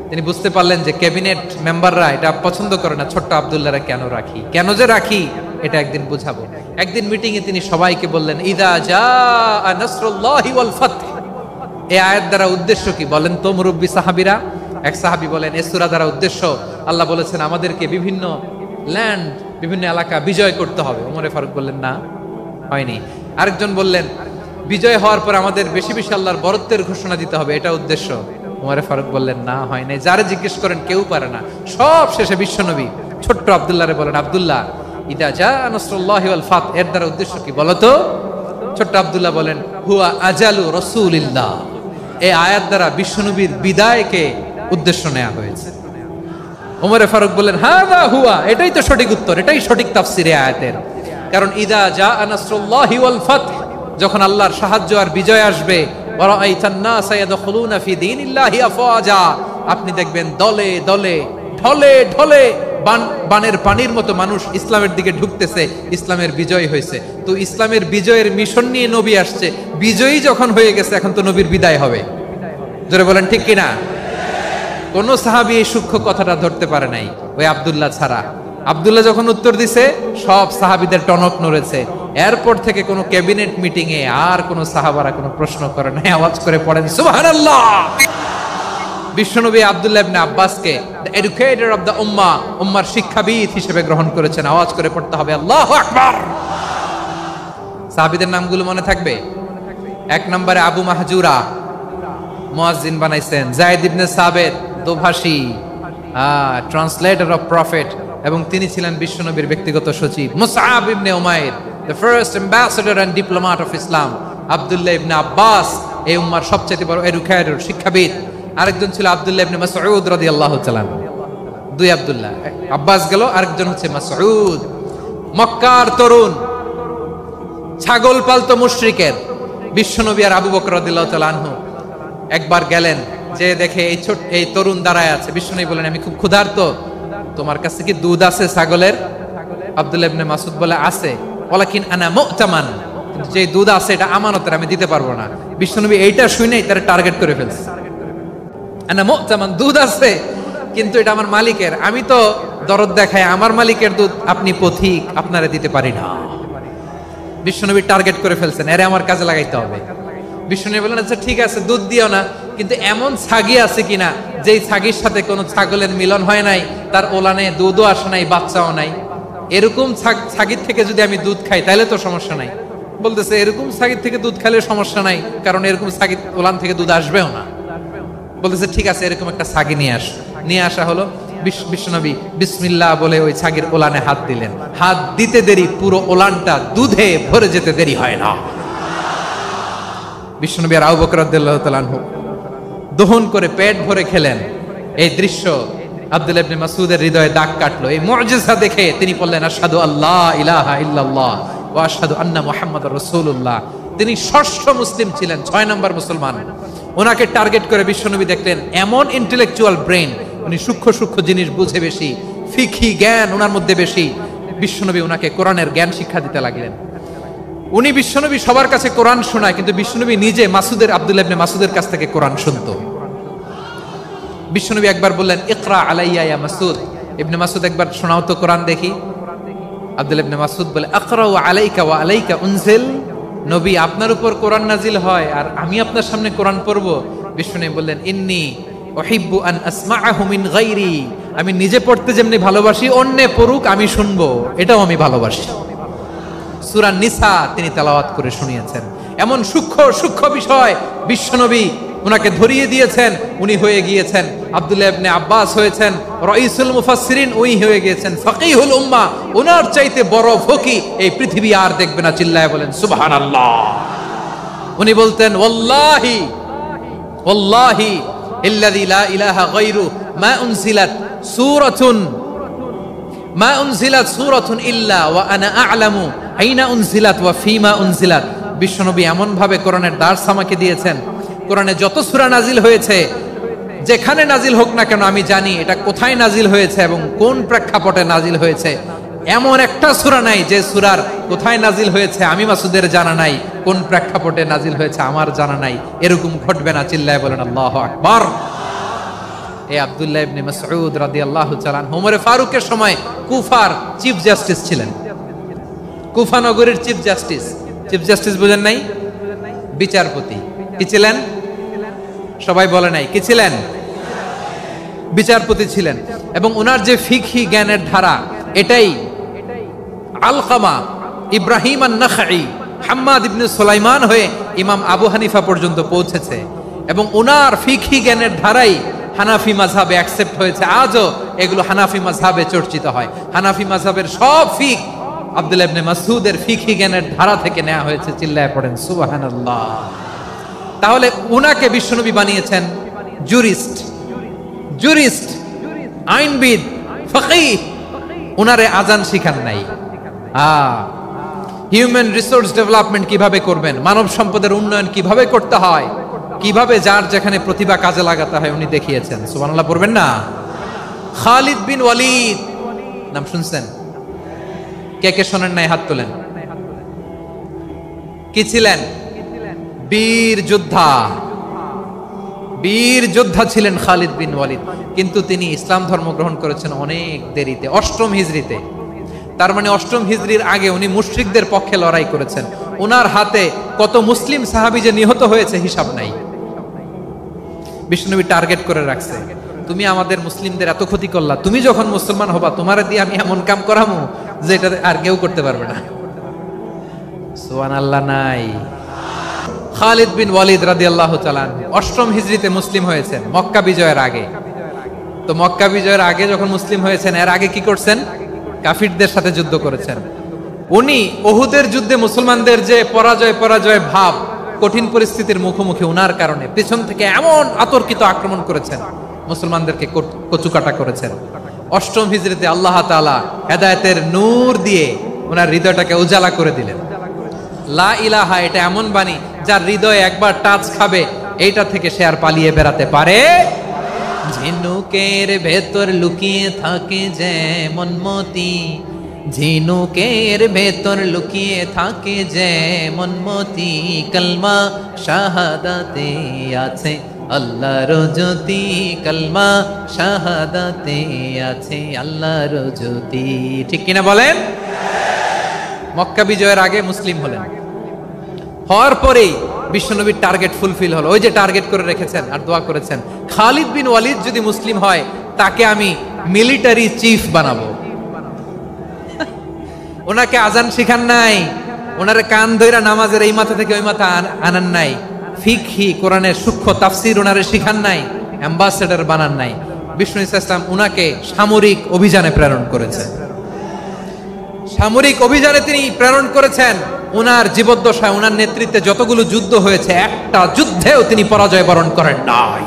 S1: তিনি বুঝতে পারলেন যে ক্যাবিনেট মেম্বাররা এটা পছন্দ করে না, ছোট্ট আব্দুল্লাহরা কেন রাখি, কেন যে রাখি এটা একদিন বুঝাবো। একদিন মিটিং এ তিনি সবাইকে বললেন ইদা জাআ নাসরুল্লাহি ওয়াল ফাতহ। এই আয়াত দ্বারা উদ্দেশ্য কি বলেন তো মুরব্বী সাহাবীরা? এক সাহাবী বলেন এই সূরা দ্বারা উদ্দেশ্য, আল্লাহ বলেছেন আমাদেরকে বিভিন্ন ল্যান্ড, বিভিন্ন এলাকা বিজয় করতে হবে। ওমরে ফারুক বললেন না, হয়নি। আরেকজন বললেন বিজয় হওয়ার পর আমাদের বেশি বেশি আল্লাহর বরত্বের ঘোষণা দিতে হবে, এটা উদ্দেশ্য। ওমরে ফারুক বললেন না, হয় নাই। যারা জিজ্ঞেস করেন কেউ পারে না। সব শেষে বিশ্বনবী ছোট্ট আব্দুল্লাহরে বলেন আব্দুল্লাহ ইদা জাআ নাসরুল্লাহি ওয়াল ফাতহ, এর দ্বারা উদ্দেশ্য কি বলো তো? ছোট্ট আব্দুল্লাহ বলেন হুয়া আজালু রাসূলিল্লাহ। এই আয়াত দ্বারা বিশ্বনবীর বিদায়কে উদ্দেশ্য নেওয়া হয়েছে। ওমরে ফারুক বললেন হাযা হুয়া, এটাই তো সঠিক উত্তর, এটাই সঠিক তাফসীর এই আয়াতের। কারণ ইদা জাআ নাসরুল্লাহি ওয়াল ফাতহ, যখন আল্লাহর সাহায্য আর বিজয় আসবে, ওয়া রাআইতান নাসা ইয়াদখুলুনা ফি দীনিল্লাহি আফওয়াজা, আপনি দেখবেন দলে দলে, ঢলে ঢলে, বানের পানির মতো মানুষ ইসলামের দিকে ঢুকতেছে, ইসলামের বিজয় হয়েছে। তো ইসলামের বিজয়ের মিশন নিয়ে নবী আসছে, বিজয়ী যখন হয়ে গেছে এখন তো নবীর বিদায় হবে। জোরে বলেন ঠিক কিনা? কোন সাহাবী এই সূক্ষ্ম কথাটা ধরতে পারে নাই, ওই আব্দুল্লাহ ছাড়া। আব্দুল্লাহ যখন উত্তর দিছে সব সাহাবীদের টনক নড়েছে। এরপর থেকে কোনো ক্যাবিনেট মিটিং এ আর কোন সাহাবারা কোনো প্রশ্ন করে নাই। আওয়াজ করে পড়েন সুবহানাল্লাহ। বিশ্বনবী আব্দুল্লাহ ইবনে আব্বাসকে দ্য এডুকেটর অফ দ্য উম্মাহ, উম্মার শিক্ষাবিদ হিসেবে গ্রহণ করেছেন। আওয়াজ করে পড়তে হবে আল্লাহু আকবার। সাহাবীদের নামগুলো মনে থাকবে? এক নম্বরে আবু মাহজুরা, মুয়াজ্জিন বানাইছেন। যায়েদ ইবনে সাবিত, দোভাষী, ট্রান্সলেটর অফ প্রফেট, এবং তিনি ছিলেন বিশ্বনবীর ব্যক্তিগত সচিব। Musab ibn Umair, the first ambassador and diplomat of Islam. Abdullah ibn Abbas, এই উম্মার সবচেয়ে বড় এডুকেটর, শিক্ষাবিদ। আরেকজন ছিল আব্দুল্লাহ ইবনে মাসউদ রাদিয়াল্লাহু তাআলা। দুই আব্দুল্লাহ, আব্বাস গেল, আরেকজন হচ্ছে মাসউদ। মক্কার তরুণ, ছাগল পালতো মুশরিকের। বিশ্বনবী আর আবু বকর রাদিয়াল্লাহু তাআলা আনহু একবার গেলেন, যে দেখে এই তরুণ দাঁড়ায় আছে। বিশ্বনবী বলেন আমি খুব ক্ষুধার্ত, তোমার কাছে কি দুধ আছে ছাগলের? আব্দুল্লাহ ইবনে মাসউদ বলে আছে। ওয়ালাকিন আনা মু'তামান, কিন্তু যে দুধ আছে এটা আমানতের, আমি দিতে পারবো না। বিশ্বনবী এইটা শুনেই তার টার্গেট করে ফেলছে। আনা মু'তামান, দুধ আছে কিন্তু এটা আমার মালিকের, আমি তো দরদ দেখাই, আমার মালিকের দুধ আপনি পথিক, আপনারে দিতে পারি না। বিশ্বনবী টার্গেট করে ফেলছেন, এরে আমার কাজে লাগাইতে হবে। বিশ্বনবী বলেন আচ্ছা ঠিক আছে, দুধ দিও না, কিন্তু এমন ছাগি আছে কিনা যেই ছাগির সাথে কোনো ছাগলের মিলন হয় নাই, তার ওলানে দুধও আসে নাই, বাচ্চাও নাই? এরকম ছাগির থেকে যদি আমি দুধ খাই তাহলে তো সমস্যা নাই। বলতেছে এরকম ছাগির থেকে দুধ খেলে সমস্যা নাই, কারণ এরকম ছাগির ওলান থেকে দুধ আসবেও না। বলতেছে ঠিক আছে, এরকম একটা ছাগি নিয়ে আসা হলো। বিশ্বনবী বিসমিল্লাহ বলে ওই ছাগির ওলানে হাত দিলেন। হাত দিতে দেরি, পুরো ওলানটা দুধে ভরে যেতে দেরি হয় না। বিশ্বনবী আর আবু বকর রাদিয়াল্লাহু তাআলা আনহু দহন করে পেট ভরে খেলেন। এই দৃশ্য আব্দুল্লাহ ইবনে মাসউদের হৃদয়ে দাগ কাটলো। এই মুজিজা দেখে তিনি বললেন আশহাদু আল্লা ইলাহা ইল্লাল্লাহ ওয়া আশহাদু আন্না মুহাম্মাদুর রাসূলুল্লাহ। তিনি ষষ্ঠ মুসলিম ছিলেন, 6 নম্বর মুসলমান। ওনাকে টার্গেট করে বিশ্বনবী দেখলেন এমন ইন্টেলেকচুয়াল ব্রেন, উনি সূক্ষ্ম সূক্ষ্ম জিনিস বুঝে বেশি, ফিকহি জ্ঞান ওনার মধ্যে বেশি। বিশ্বনবী ওনাকে কোরআনের জ্ঞান শিক্ষা দিতে লাগলেন। উনি বিশ্বনবী সবার কাছে কোরআন শোনায়, কিন্তু বিশ্বনবী নিজে আব্দুল্লাহ ইবনে মাসউদের কাছ থেকে কোরআন শুনতো। বিশ্বনবী একবার বললেন ইকরা আলাইয়া ইয়া মাসউদ। ইবনে মাসউদ একবার শোনাও তো কোরআন দেখি। আব্দুল্লাহ ইবনে মাসউদ বলে আকরাউ আলাইকা ওয়া আলাইকা উনজিল। নবী আপনার উপর কোরআন নাজিল হয় আর আমি আপনার সামনে কোরআন পড়ব। বিশ্বনবী বললেন ইন্নী উহিব্বু আন আসমাআহু মিন গায়রি। আমি নিজে পড়তে যেমনি ভালোবাসি, অন্যে পড়ুক আমি শুনবো, এটাও আমি ভালোবাসি। সূরা নিসা তিনি তেলাওয়াত করে শুনিয়েছেন। এমন সূক্ষ্ম সূক্ষ্ম বিষয় বিশ্বনবী উনাকে ধরিয়ে দিয়েছেন। উনি হয়ে গিয়েছেন আব্দুল্লাহ ইবনে আব্বাস, হয়েছেন রাইসুল মুফাসসিরিন, উনি হয়ে গিয়েছেন ফাকিহুল উম্মাহ। ওনার চাইতে বড় ফকি এই পৃথিবী আর দেখবে না। চিল্লায় বলেন সুবহানাল্লাহ। উনি বলতেন ওয়াল্লাহি ওয়াল্লাহি ইল্লাযী লা ইলাহা গায়রু মা উনজিলাত সূরাতুন ইল্লা ওয়া আনা আ'লামু আইনা উনজিলাত ওয়া ফীমা উনজিলাত। বিশ্বনবী এমন ভাবে কোরআনের দার্স আমাকে দিয়েছেন, কোরআনে যত সূরা নাজিল হয়েছে, যেখানে নাজিল হোক না কেন আমি জানি এটা কোথায় নাজিল হয়েছে এবং কোন প্রেক্ষাপটে নাজিল হয়েছে। এমন একটা সূরা নাই যে সূরার কোথায় নাজিল হয়েছে আমি মাসুদের জানা নাই, কোন প্রেক্ষাপটে নাজিল হয়েছে আমার জানা নাই। এরকম ঘটবে না। চিল্লায় বলেন আল্লাহু আকবার। এই আব্দুল্লাহ ইবনে মাসউদ রাদিয়াল্লাহু তাআলা আনহু ওমর ফারুকের সময় কুফার চিফ জাস্টিস ছিলেন। কুফা নগরীর চিফ জাস্টিস বুঝেন নাই? বিচারপতি। কি ছিলেন? সবাই বলে নাই কি ছিলেন? বিচারপতি ছিলেন। এবং ওনার যে ফিকহি জ্ঞানের ধারা, এটাই আলকামা, ইব্রাহিম আন-নাখাই, হাম্মাদ ইবনে সুলাইমান হয়ে ইমাম আবু হানিফা পর্যন্ত পৌঁছেছে। এবং ওনার ফিকহি জ্ঞানের ধারাই হানাফি মাযহাবে অ্যাকসেপ্ট হয়েছে। আজও এগুলো হানাফি মাযহাবে চর্চিত হয়। হানাফি মাযহাবের সব ফিক আব্দুল্লাহ ইবনে মাসউদের ফিকহি জ্ঞানের ধারা থেকে নেওয়া হয়েছে। চিল্লায় পড়েন সুবহানাল্লাহ। তাহলে উনাকে বিশ্বনবী বানিয়েছেন জুরিস্ট, আইনবিদ, ফকিহ। উনারে আজান শিখান নাই। হিউম্যান রিসোর্স ডেভেলপমেন্ট কিভাবে করবেন, মানব সম্পদের উন্নয়ন কিভাবে করতে হয়, কিভাবে যার যেখানে প্রতিভা কাজে লাগাতে হয় উনি দেখিয়েছেন। সুবহানাল্লাহ পড়বেন না? খালিদ বিন ওয়ালিদ নাম শুনছেন? কে কে শোনেন নাই হাত তোলেন। কি ছিলেন? বীর যোদ্ধা ছিলেন খালিদ বিন ওয়ালিদ। কিন্তু তিনি ইসলাম ধর্ম গ্রহণ করেছেন অনেক দেরিতে, 8ম হিজরিতে। তার মানে 8ম হিজরির আগে উনি মুশরিকদের পক্ষে লড়াই করেছেন। ওনার হাতে কত মুসলিম সাহাবী যে নিহত হয়েছে হিসাব নাই। বিশ্বনবী টার্গেট করে রাখছে, তুমি আমাদের মুসলিমদের এত ক্ষতি করলা, তুমি যখন মুসলমান হবা তোমারে দিয়ে আমি এমন কাম করামু যে এটা আর কেউ করতে পারবে না। সুবহানাল্লাহ নাই? খালিদ বিন ওয়ালিদ রাদিয়াল্লাহু তাআলা 8ম হিজরিতে মুসলিম হয়েছেন, মক্কা বিজয়ের আগে। তো মক্কা বিজয়ের আগে যখন মুসলিম হয়েছেন, এর আগে কি করছেন? কাফিরদের সাথে যুদ্ধ করেছেন। উনি উহুদের যুদ্ধে মুসলমানদের যে পরাজয় ভাব, কঠিন পরিস্থিতির মুখোমুখি উনার কারণে পেছন থেকে এমন আতর্কিত আক্রমণ করেছেন, মুসলমানদেরকে কচুকাটা করেছেন। 8ম হিজরিতে আল্লাহ তাআলা হেদায়েতের নূর দিয়ে ওনার হৃদয়টাকে উজালা করে দিলেন। লা ইলাহা এটা এমন বাণী যার হৃদয়ে একবার টাচ খাবে, এইটা থেকে সে আর পালিয়ে বেড়াতে পারে। ঝিনুকের ভেতর লুকিয়ে থাকে যেমন মতি, ঝিনুকের ভেতর লুকিয়ে থাকে যেমন মতি, কলমা শাহাদাতে আছে আল্লাহর জ্যোতি, কলমা শাহাদাতে আছে আল্লাহর জ্যোতি। ঠিক কিনা বলেন? মক্কা বিজয়ের আগে মুসলিম হলেন, হওয়ার পরেই বিশ্বনবীর টার্গেট ফুলফিল হলো। ওই যে টার্গেট করে রেখেছেন আর দোয়া করেছেন, খালিদ বিন ওয়ালিদ যদি মুসলিম হয় তাকে আমি মিলিটারি চিফ বানাবো। ওনাকে আজান শিখান নাই, ওনারে কান ধইরা নামাজের এই মাথা থেকে ওই মাথা আনান নাই, ফিকহি কোরআনের সূক্ষ্ম তাফসীর ওনারে শিখান নাই, অ্যাম্বাসেডর বানান নাই। বিষ্ণু ইসলাম উনাকে সামরিক অভিযানে প্রেরণ করেছেন। সামরিক অভিযানে তিনি প্রেরণ করেছেন। উনার জীবদ্দশায় উনার নেতৃত্বে যতগুলো যুদ্ধ হয়েছে, একটা যুদ্ধেও তিনি পরাজয় বরণ করেন নাই।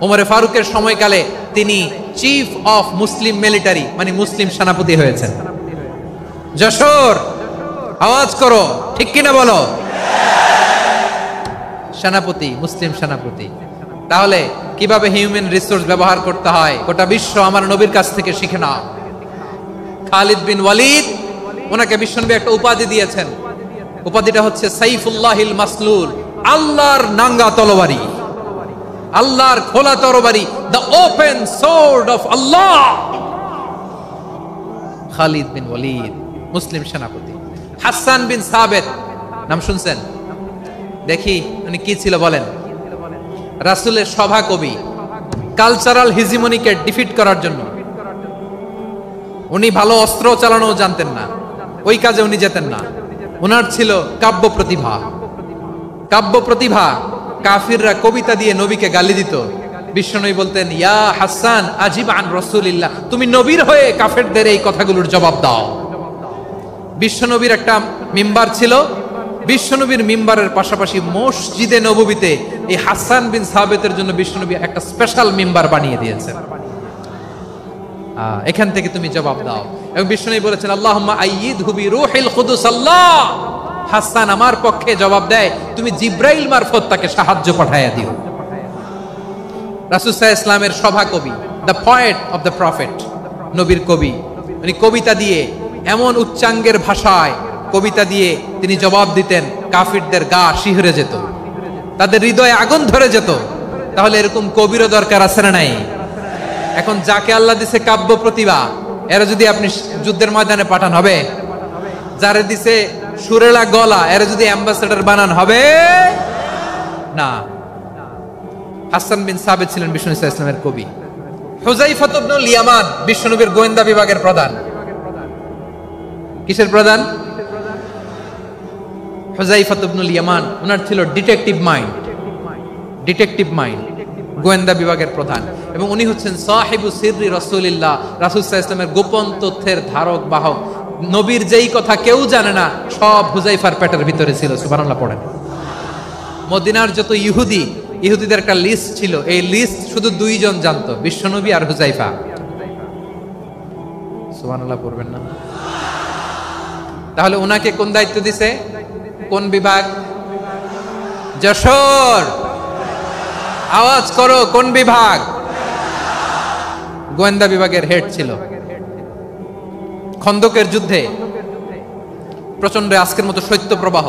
S1: ওমরে ফারুকের সময়কালে তিনি চিফ অফ মুসলিম মিলিটারি, মানে মুসলিম সেনাপতি হয়েছেন। যশোর আওয়াজ করো, ঠিক কিনা বলো? সেনাপতি, মুসলিম সেনাপতি। তাহলে কিভাবে হিউম্যান রিসোর্স ব্যবহার করতে হয় গোটা বিশ্ব আমার নবীর কাছ থেকে শিখে নাও। খালিদ বিন ওয়ালিদ, ওনাকে বিশ্বনবী একটা উপাধি দিয়েছেন। উপাধিটা হচ্ছে সাইফুল্লাহিল মাসলুল, আল্লাহর নাঙ্গা তরবারি, আল্লাহর খোলা তরবারি, দ্য ওপেন সোর্ড অফ আল্লাহ। খালিদ বিন ওয়ালিদ মুসলিম সেনাপতি। হাসান বিন সাবেত নাম শুনছেন? দেখি উনি কি ছিল বলেন। রাসূলের সভা কবি, কালচারাল হিজিমনিকে ডিফিট করার জন্য। উনি ভালো অস্ত্র চালানো জানতেন না, ওই কাজে উনি যেতেন না। ওনার ছিল কাব্য প্রতিভা। কাব্য প্রতিভা, কাফিররা কবিতা দিয়ে নবীকে গালি দিত। বিশ্বনবী বলতেন, ইয়া হাসান আজিব আন রাসূলিল্লাহ, তুমি নবীর হয়ে কাফেরদের এই কথাগুলোর জবাব দাও। বিশ্বনবীর একটা মিম্বার ছিল। বিশ্বনবীর মিম্বারের পাশাপাশি মসজিদে নববীতে এই হাসান বিন সাবেতের জন্য বিশ্বনবী একটা স্পেশাল মিম্বার বানিয়ে দিয়েছেন। এখান থেকে তুমি জবাব দাও। এবং বিশ্বনবী বলেছেন, আল্লাহুম্মা আইয়িদহু বিরূহিল কুদুস। আল্লাহ, হাসান আমার পক্ষে জবাব দেয়, তুমি জিব্রাইল মারফত তাকে সাহায্য পাঠাইয়া দিও। রাসূল সাল্লাল্লাহু আলাইহি ওয়াসাল্লামের সভা কবি, the poet of the prophet, নবীর কবি। উনি কবিতা দিয়ে, এমন উচ্চাঙ্গের ভাষায় কবিতা দিয়ে তিনি জবাব দিতেন, কাফিরদের গা শিহরে যেত, তাদের হৃদয়ে আগুন ধরে যেত। তাহলে এরকম কবিরও দরকার আছে না নাই? এখন যাকে আল্লাহ দিছে কাব্য প্রতিভা, এরা যদি আপনি যুদ্ধের ময়দানে পাঠান হবে? যারে দিছে সুরেলা গলা, এরা যদি অ্যাম্বাসেডর বানান হবে না। হাসান বিন সাবেত ছিলেন বিষ্ণু ইসলামের কবি। হুযায়ফা ইবনুল ইয়ামান বিশ্বনবীর গোয়েন্দা বিভাগের প্রধান। কিসের প্রধান? হুযায়ফা ইবনুল ইয়ামান। ওনার ছিল ডিটেকটিভ মাইন্ড, ডিটেকটিভ মাইন্ড, গোয়েন্দা বিভাগের প্রধান। এবং উনি হচ্ছেন সাহিবু সিররি রাসূলিল্লাহ, রাসূল সাল্লাল্লাহু আলাইহি ওয়াসাল্লামের গোপন তথ্যের ধারক বাহক। নবীর যেই কথা কেউ জানে না, সব হুযায়ফার পেটের ভিতরে ছিল। সুবহানাল্লাহ পড়েন। মদিনার যত ইহুদি, ইহুদিদের একটা লিস্ট ছিল। এই লিস্ট শুধু দুইজন জানতো, বিশ্বনবী আর হুযায়ফা। সুবহানাল্লাহ পড়বেন না? তাহলে ওনাকে কোন দায়িত্ব দিছে? কোন বিভাগ? যশোর আওয়াজ করো, কোন বিভাগ? গোয়েন্দা বিভাগের হেড ছিল। খন্দকের যুদ্ধে প্রচন্ড আজকের মতো শৈত্য প্রবাহ,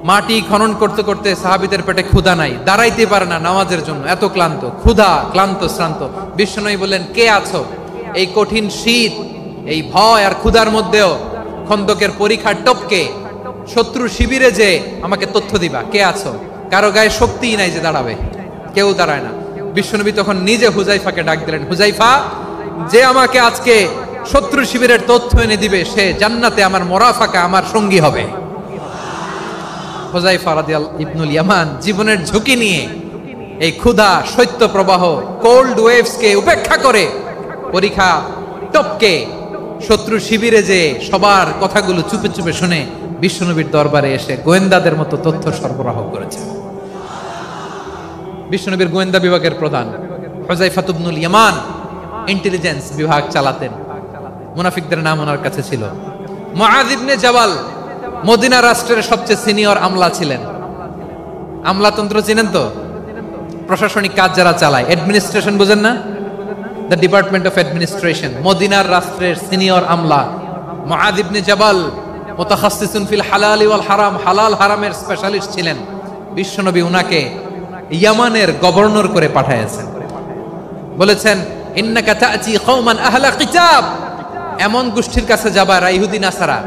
S1: মাটি খনন করতে করতে সাহাবীদের পেটে ক্ষুধা নাই, দাঁড়াইতে পারে না নামাজের জন্য, এত ক্লান্ত, ক্ষুধা, ক্লান্ত, শ্রান্ত। বিশ্বনবী বললেন, কে আছো? এই কঠিন শীত, এই ভয় আর ক্ষুধার মধ্যেও খন্দকের পরীক্ষার টপকে শত্রু শিবিরে যে আমাকে তথ্য দিবা, কে আছো? কারো গায়ে শক্তিই নাই যে দাঁড়াবে, কেউ দাঁড়ায় না। বিশ্বনবী তখন নিজে হুযায়ফাকে ডাক দিলেন, হুযায়ফা, যে আমাকে আজকে শত্রু শিবিরের তথ্য এনে দিবে, সে জান্নাতে আমার মোরাফাকা, আমার সঙ্গী হবে। হুযায়ফা রাদিয়াল্লাহু ইবনুল ইয়ামান জীবনের ঝুঁকি নিয়ে এই ক্ষুধা, শৈত্য প্রবাহ, কোল্ড ওয়েভস কে উপেক্ষা করে পরীক্ষা টপকে শত্রু শিবিরে যে সবার কথাগুলো চুপে চুপে শুনে বিশ্বনবীর দরবারে এসে গোয়েন্দাদের মতো তথ্য সরবরাহ করেছে। বিশ্বনবীর গোয়েন্দা বিভাগের প্রধান হুযায়ফা ইবনুল ইয়ামান ইন্টেলিজেন্স বিভাগ চালাতেন। মুনাফিকদের নাম ওনার কাছে ছিল। মুআয ইবনে জাবাল মদিনা রাষ্ট্রের সবচেয়ে সিনিয়র আমলা ছিলেন। আমলাতন্ত্র চিনেন তো? প্রশাসনিক কাজ যারা চালায়, অ্যাডমিনিস্ট্রেশন বুঝেন না? The department of administration. মদিনার রাষ্ট্রের সিনিয়র আমলা মুআয ইবনে জাবাল মুতাখাসসিসুন ফিল হালাল ওয়াল হারাম, হালাল হারামের স্পেশালিস্ট ছিলেন। বিশ্বনবী উনাকে ইয়ামানের গভর্নর করে পাঠিয়েছেন। বলেছেন, ইন্নাকা তা'তি কওমান আহলা কিতাব, এমন গোষ্ঠীর কাছে যাবা যারা ইহুদি নাসারা।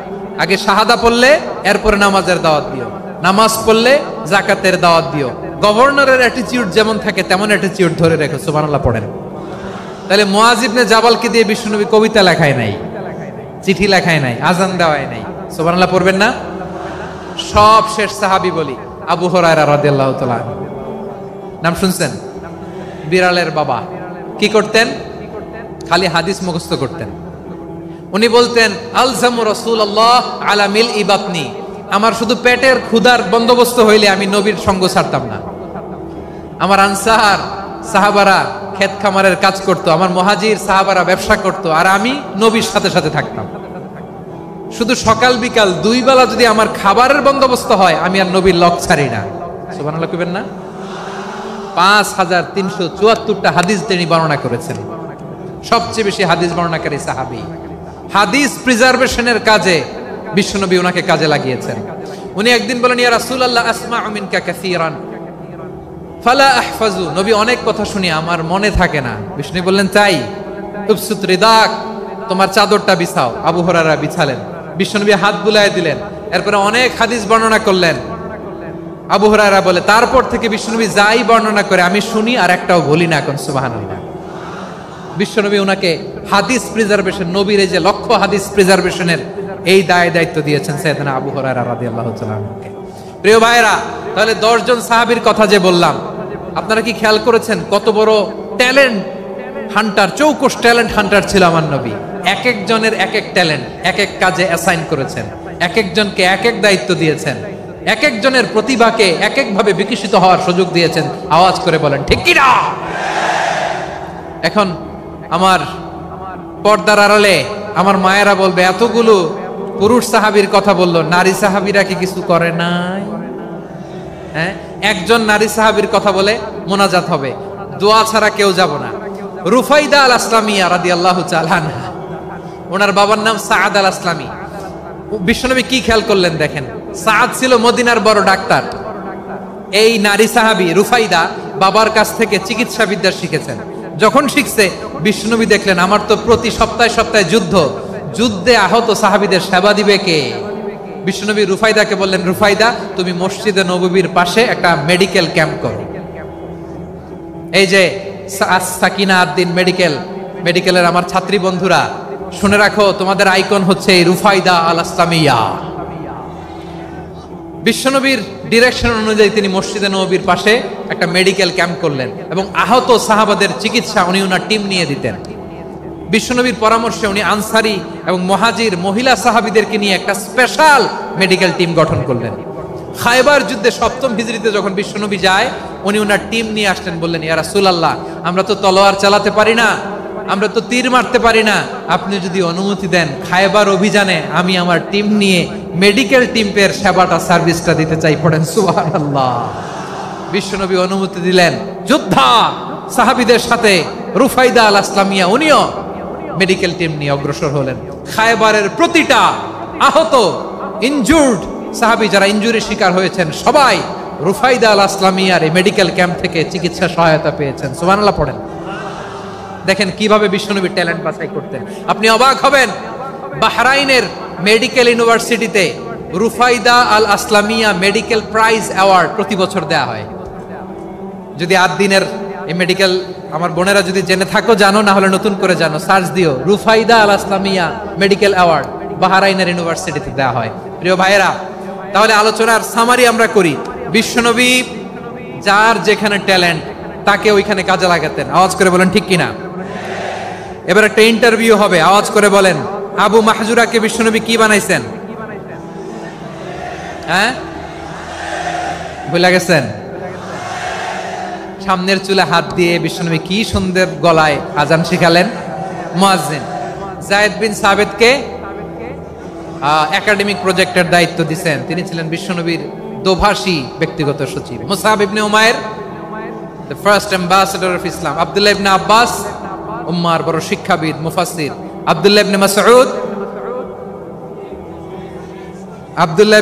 S1: আগে শাহাদা পড়লে এরপরে নামাজের দাওয়াত দিও, নামাজ পড়লে যাকাতের দাওয়াত দিও। গভর্নরের অ্যাটিটিউড যেমন থাকে তেমন অ্যাটিটিউড ধরে রেখো। সুবহানাল্লাহ পড়েন। তাহলে মুআয ইবনে জাবালকে দিয়ে বিশ্বনবী কবিতা লেখায় নাই, চিঠি লেখায় নাই, আজান দেওয়ায় নাই। সুবহানাল্লাহ পড়বেন না? সব শেষ সাহাবী বলি আবু হুরায়রা রাদিয়াল্লাহু তাআলা, নাম শুনছেন? বিড়ালের বাবা। কি করতেন? খালি হাদিস মুখস্থ করতেন। উনি বলতেন আলজামু রাসূলুল্লাহ আলা মিল ইবাতনি, আমার শুধু পেটের ক্ষুধার বন্দোবস্ত হইলে আমি নবীর সঙ্গ ছাড়তাম না। আমার আনসার সাহাবারা ক্ষেত খামারের কাজ করত, আমার মুহাজির সাহাবারা ব্যবসা করত, আর আমি নবীর সাথে সাথে থাকতাম। শুধু সকাল বিকাল দুই বেলা যদি আমার খাবারের বন্দোবস্ত হয়, আমি আর নবীর লক ছাড়ি না। সুবহানাল্লাহ কইবেন না? 5374টা হাদিস তিনি বর্ণনা করেছেন। সবচেয়ে বেশি হাদিস বর্ণনাকারী সাহাবী। হাদিস প্রিজার্ভেশনের কাজে বিশ্বনবী ওনাকে কাজে লাগিয়েছেন। উনি একদিন বলেন, ইয়া রাসূলুল্লাহ আসমাউ মিনকা কাসীরান ফালা আহফাজু, নবী অনেক কথা শুনি আমার মনে থাকে না। বিষ্ণু বললেন তাই? উবসুত রিদাক, তোমার চাদরটা বিছাও। আবু হুরায়রা বিছালেন, বিশ্বনবী হাত বুলায় দিলেন, এরপরে অনেক হাদিস বর্ণনা করলেন। আবু হুরায়রা বলে তারপর থেকে বিশ্বনবী যাই বর্ণনা করে আমি শুনি আর একটাও বলি না। কোন সুবহানাল্লাহ। বিশ্বনবী ওনাকে হাদিস প্রিজার্ভেশন, নবীর এই যে লক্ষ্য হাদিস প্রিজার্ভেশনের এই দায়িত্ব দিয়েছেন সাইয়েদনা আবু হুরায়রা রাদিয়াল্লাহু তাআলা আনহুকে। প্রিয় ভাইরা, তাহলে 10 জন সাহাবীর কথা যে বললাম, আপনারা কি খেয়াল করেছেন কত বড় ট্যালেন্ট হান্টার, চৌকস ট্যালেন্ট হান্টার ছিল আমার নবী। এক একজনের এক এক ট্যালেন্ট, এক এক কাজে অ্যাসাইন করেছেন, এক একজনকে এক এক দায়িত্ব দিয়েছেন, এক একজনের প্রতিভাকে এক একভাবে বিকশিত হওয়ার সুযোগ দিয়েছেন। আওয়াজ করে বলেন ঠিক কি না? এখন আমার পর্দার আড়ালে আমার মায়েরা বলবে, এতগুলো পুরুষ সাহাবীর কথা বললো, নারী সাহাবীরা কি কিছু করে নাই? হ্যাঁ, একজন নারী সাহাবীর কথা বলে মোনাজাত হবে, দোয়া ছাড়া কেউ যাব না। রুফাইদা আল আসলামিয়া রাদিয়াল্লাহু তাআলা আনহা, ওনার বাবার নাম সাআদ আল আসলামি। বিশ্বনবী কি খেয়াল করলেন দেখেন, সাআদ ছিল মদিনার বড় ডাক্তার। এই নারী সাহাবী রুফাইদা বাবার কাছ থেকে চিকিৎসা বিদ্যা শিখেছেন। যখন শিখছে, বিশ্বনবী দেখলেন আমার তো প্রতি সপ্তাহে সপ্তাহে যুদ্ধে আহত সাহাবীদের সেবা দিবে কে? বিশ্বনবী রুফাইদাকে বললেন, রুফাইদা তুমি মসজিদে নববীর পাশে একটা মেডিকেল ক্যাম্প করো। এই যে সাকিনা আদ্দিন মেডিকেলের আমার ছাত্রী বন্ধুরা, শুনে রাখো, তোমাদের আইকন হচ্ছে রুফাইদা আল আসলামিয়া। বিশ্বনবীর ডিরেকশন অনুযায়ী তিনি মসজিদে নববীর পাশে একটা মেডিকেল ক্যাম্প করলেন এবং আহত সাহাবাদের চিকিৎসা উনি ওনার টিম নিয়ে দিতেন। বিশ্বনবীর পরামর্শে উনি আনসারি এবং মুহাজির মহিলা সাহাবীদেরকে নিয়ে একটা স্পেশাল মেডিকেল টিম গঠন করলেন। খায়বার যুদ্ধে 7ম হিজরিতে যখন বিশ্বনবী যায়, উনি ওনার টিম নিয়ে আসলেন, বললেন, ইয়া রাসূলুল্লাহ আমরা তো তলোয়ার চালাতে পারি না, আমরা তো তীর মারতে পারি না, আপনি যদি অনুমতি দেন খায়বার অভিযানে আমি আমার টিম নিয়ে মেডিকেল টিমের সেবাটা সার্ভিসটা দিতে চাই। পড়েন সুবহানাল্লাহ। বিশ্বনবী অনুমতি দিলেন, যোদ্ধা সাহাবীদের সাথে রুফাইদা আল আসলামিয়া উনিও মেডিকেল টিম নিয়ে অগ্রসর হলেন। খায়বারের প্রতিটা আহত ইনজুর্ড সাহাবী যারা ইনজুরি শিকার হয়েছেন, সবাই রুফাইদা আল আসলামিয়ার এই মেডিকেল ক্যাম্প থেকে চিকিৎসা সহায়তা পেয়েছেন। সুবহানাল্লাহ পড়েন। দেখেন কিভাবে বিশ্বনবী ট্যালেন্ট বাছাই করতেন। আপনি অবাক হবেন, বাহরাইনের মেডিকেল ইউনিভার্সিটিতে রুফাইদা আল আসলামিয়া মেডিকেল প্রাইজ অ্যাওয়ার্ড প্রতি বছর দেয়া হয়। যদি 8 দিনের এই মেডিকেল, আমার বোনেরা যদি জেনে থাকো জানো, না হলে নতুন করে জানো, সার্চ দিও রুফাইদা আল আসলামিয়া মেডিকেল অ্যাওয়ার্ড, বাহরাইনের ইউনিভার্সিটিতে দেয়া হয়। প্রিয় ভাইয়েরা, তাহলে আলোচনার সামারি আমরা করি। বিশ্বনবী যার যেখানে ট্যালেন্ট তাকে ওইখানে কাজে লাগাতেন। আওয়াজ করে বলেন ঠিক কিনা? এবার একটা ইন্টারভিউ হবে, আওয়াজ করে বলেন, আবু মাহজুরাকে বিশ্বনবী কি বানাইছেন? হ্যাঁ, ভুলে গেছেন? সামনের চুলে হাত দিয়ে বিশ্বনবী কি সুন্দর গলায় আজান শিখালেন। মুয়াজ্জিন যায়েদ বিন সাবিতকে একাডেমিক প্রজেক্টের দায়িত্ব দিয়েছেন, তিনি ছিলেন বিশ্বনবীর দোভাষী ব্যক্তিগত সচিব। Musab ibn Umair the first ambassador of Islam, Abdullah ibn Abbas উম্মার বড় শিক্ষাবিদ মুফাসসির, আব্দুল্লাহ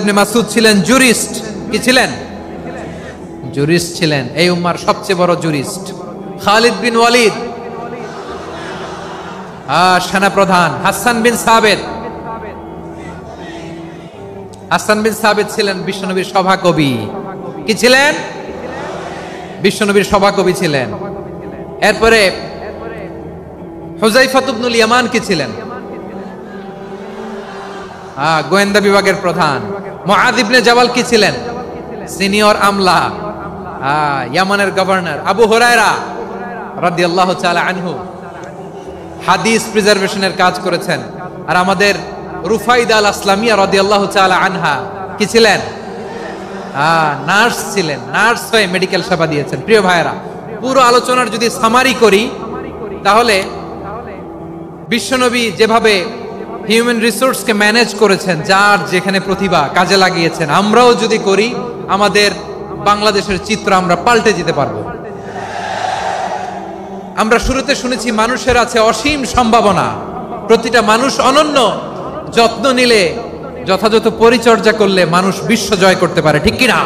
S1: ইবনে মাসউদ ছিলেন জুরিস্ট। কি ছিলেন? জুরিস্ট ছিলেন, এই উম্মার সবচেয়ে বড় জুরিস্ট। খালিদ বিন ওয়ালিদ সেনাপ্রধান। হাসান বিন সাবিত ছিলেন বিশ্বনবীর সভাকবি। কি ছিলেন? বিশ্বনবীর সভাকবি ছিলেন। এরপরে হুযায়ফা ইবনুল ইয়ামান কি ছিলেন? গোয়েন্দা বিভাগের প্রধান। মুআয ইবনে জাবাল কি ছিলেন? সিনিয়র আমলা। ইয়ামানের গভর্নর। আবু হুরায়রা রাদিয়াল্লাহু তাআলা আনহু হাদিস প্রিজার্ভেশনের কাজ করেছেন। আর আমাদের রুফাইদা আল আসলামিয়া রাদিয়াল্লাহু তাআলা আনহা কি ছিলেন? নার্স ছিলেন। নার্স হয়ে মেডিকেল সেবা দিয়েছেন। প্রিয় ভাইয়েরা, পুরো আলোচনার যদি সামারি করি তাহলে বিশ্বনবী যেভাবে হিউম্যান রিসোর্সকে ম্যানেজ করেছেন, যার যেখানে প্রতিভা কাজে লাগিয়েছেন, আমরাও যদি করি আমাদের বাংলাদেশের চিত্র আমরা পাল্টে যেতে পারবো। আমরা শুরুতে শুনেছি মানুষের আছে অসীম সম্ভাবনা, প্রতিটা মানুষ অনন্য, যত্ন নিলে, যথাযথ পরিচর্যা করলে মানুষ বিশ্ব জয় করতে পারে, ঠিক কিনা?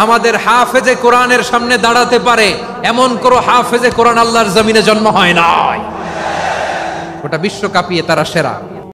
S1: আমাদের হাফেজে কোরআনের সামনে দাঁড়াতে পারে এমন কোন হাফেজে কোরআন আল্লাহর জমিনে জন্ম হয় নাই, গোটা বিশ্ব কাঁপিয়ে তারা সেরা।